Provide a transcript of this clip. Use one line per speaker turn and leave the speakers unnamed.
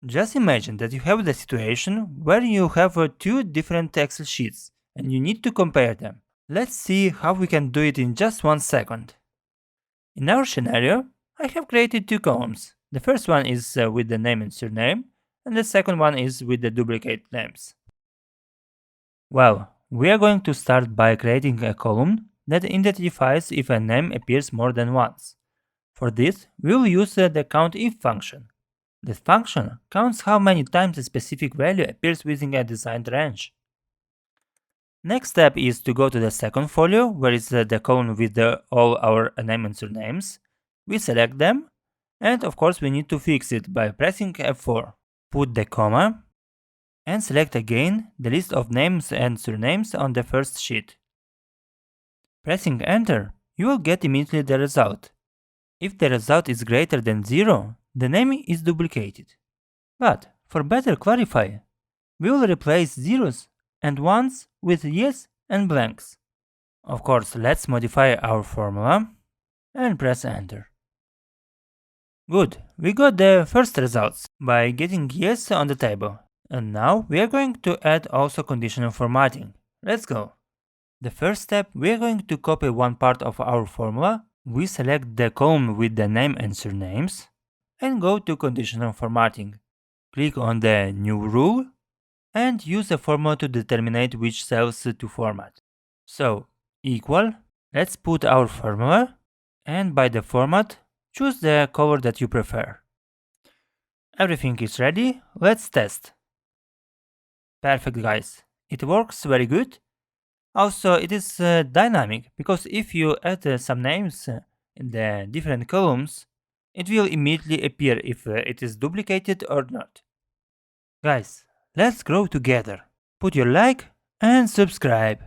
Just imagine that you have the situation where you have two different Excel sheets and you need to compare them. Let's see how we can do it in just 1 second. In our scenario, I have created two columns. The first one is with the name and surname, and the second one is with the duplicate names. Well, we are going to start by creating a column that identifies if a name appears more than once. For this, we will use the countIf function. This function counts how many times a specific value appears within a defined range. Next step is to go to the second folio, where is the column with all our name and surnames. We select them, and of course we need to fix it by pressing F4. Put the comma, and select again the list of names and surnames on the first sheet. Pressing Enter, you will get immediately the result. If the result is greater than 0, the name is duplicated. But, for better clarify, we will replace zeros and ones with yes and blanks. Of course, let's modify our formula and press Enter. Good, we got the first results by getting yes on the table. And now we are going to add also conditional formatting. Let's go. The first step, we are going to copy one part of our formula. We select the column with the name and surnames and go to conditional formatting. Click on the new rule and use the formula to determine which cells to format. So, equal, let's put our formula, and by the format, choose the color that you prefer. Everything is ready, let's test. Perfect guys, it works very good. Also, it is dynamic, because if you add some names in the different columns, it will immediately appear if it is duplicated or not. Guys, let's grow together. Put your like and subscribe.